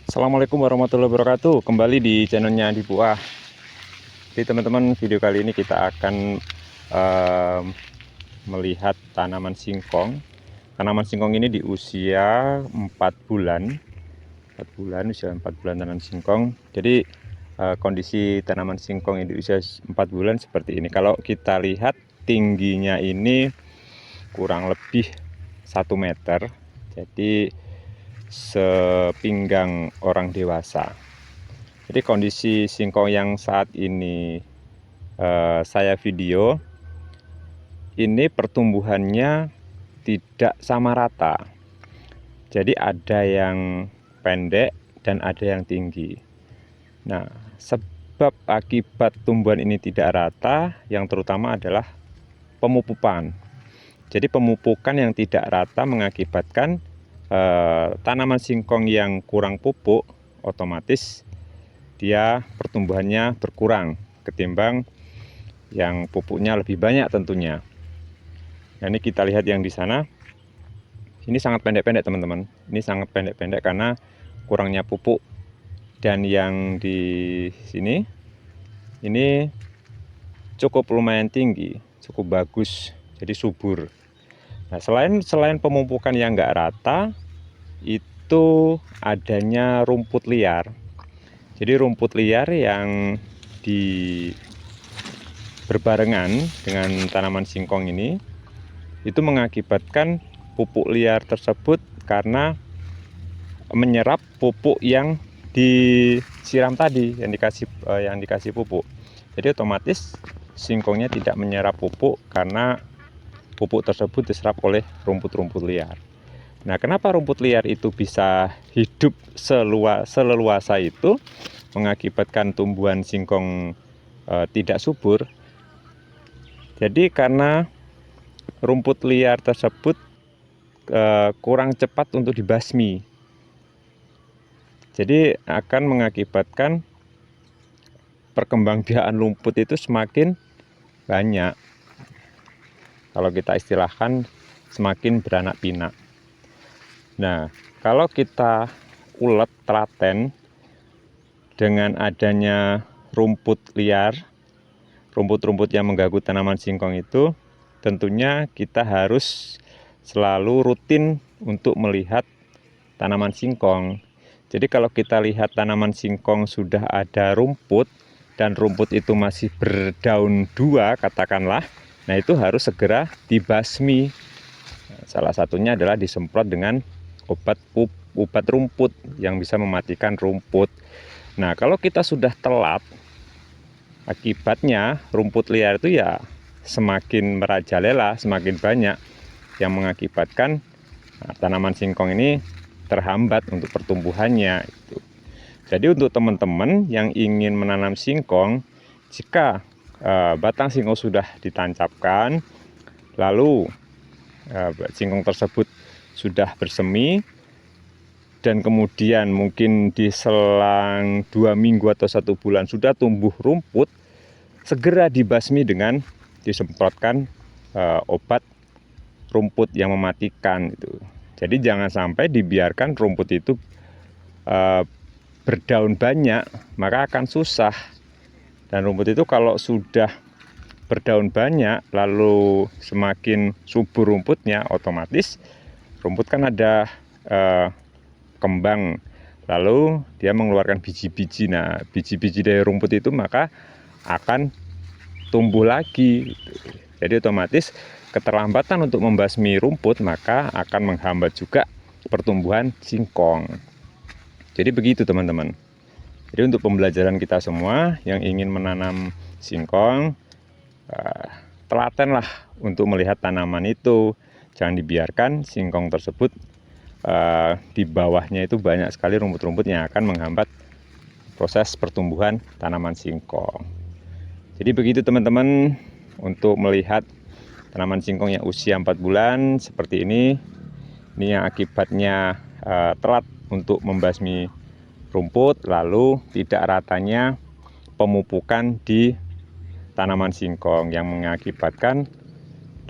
Assalamualaikum warahmatullahi wabarakatuh. Kembali di channelnya Andi Buah. Jadi teman-teman, video kali ini kita akan melihat tanaman singkong. Tanaman singkong ini di usia 4 bulan. 4 bulan, usia 4 bulan tanaman singkong. Jadi kondisi tanaman singkong ini di usia 4 bulan seperti ini. Kalau kita lihat tingginya ini kurang lebih 1 meter. Jadi sepinggang orang dewasa. Jadi kondisi singkong yang saat ini saya video ini pertumbuhannya tidak sama rata. Jadi ada yang pendek dan ada yang tinggi. Nah, sebab akibat tumbuhan ini tidak rata yang terutama adalah pemupukan. Jadi pemupukan yang tidak rata mengakibatkan tanaman singkong yang kurang pupuk, otomatis dia pertumbuhannya berkurang ketimbang yang pupuknya lebih banyak tentunya. Nah, ini kita lihat yang di sana. Ini sangat pendek-pendek teman-teman. Ini sangat pendek-pendek karena kurangnya pupuk. Dan yang di sini ini cukup lumayan tinggi, cukup bagus, jadi subur. Nah, selain pemupukan yang enggak rata, itu adanya rumput liar. Jadi rumput liar yang berbarengan dengan tanaman singkong ini, itu mengakibatkan pupuk liar tersebut karena menyerap pupuk yang disiram tadi, yang dikasih pupuk. Jadi otomatis singkongnya tidak menyerap pupuk karena pupuk tersebut diserap oleh rumput-rumput liar. Nah, kenapa rumput liar itu bisa hidup seleluasa itu, mengakibatkan tumbuhan singkong tidak subur? Jadi karena rumput liar tersebut kurang cepat untuk dibasmi. Jadi akan mengakibatkan perkembangbiakan rumput itu semakin banyak. Kalau kita istilahkan semakin beranak pinak. Nah, kalau kita ulet telaten dengan adanya rumput liar, rumput-rumput yang mengganggu tanaman singkong itu, tentunya kita harus selalu rutin untuk melihat tanaman singkong. Jadi kalau kita lihat tanaman singkong sudah ada rumput dan rumput itu masih berdaun dua katakanlah, nah itu harus segera dibasmi. Salah satunya adalah disemprot dengan obat rumput yang bisa mematikan rumput. Nah, kalau kita sudah telat, akibatnya rumput liar itu ya semakin merajalela, semakin banyak, yang mengakibatkan tanaman singkong ini terhambat untuk pertumbuhannya. Jadi untuk teman-teman yang ingin menanam singkong, jika batang singkong sudah ditancapkan, lalu singkong tersebut sudah bersemi, dan kemudian mungkin di selang 2 minggu atau 1 bulan sudah tumbuh rumput, segera dibasmi dengan disemprotkan obat rumput yang mematikan itu. Jadi jangan sampai dibiarkan rumput itu berdaun banyak, maka akan susah. Dan rumput itu kalau sudah berdaun banyak lalu semakin subur rumputnya, otomatis rumput kan ada kembang, lalu dia mengeluarkan biji-biji. Nah, biji-biji dari rumput itu maka akan tumbuh lagi. Jadi otomatis keterlambatan untuk membasmi rumput maka akan menghambat juga pertumbuhan singkong. Jadi begitu teman-teman. Jadi untuk pembelajaran kita semua yang ingin menanam singkong, telatenlah untuk melihat tanaman itu. Jangan dibiarkan singkong tersebut di bawahnya itu banyak sekali rumput-rumput yang akan menghambat proses pertumbuhan tanaman singkong. Jadi begitu teman-teman untuk melihat tanaman singkong yang usia 4 bulan seperti ini yang akibatnya telat untuk membasmi rumput, lalu tidak ratanya pemupukan di tanaman singkong yang mengakibatkan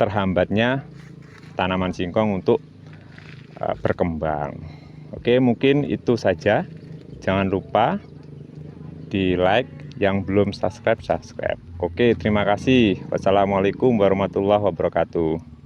terhambatnya tanaman singkong untuk berkembang. Oke, mungkin itu saja Jangan lupa di like, yang belum subscribe. Oke, terima kasih. Wassalamualaikum warahmatullahi wabarakatuh.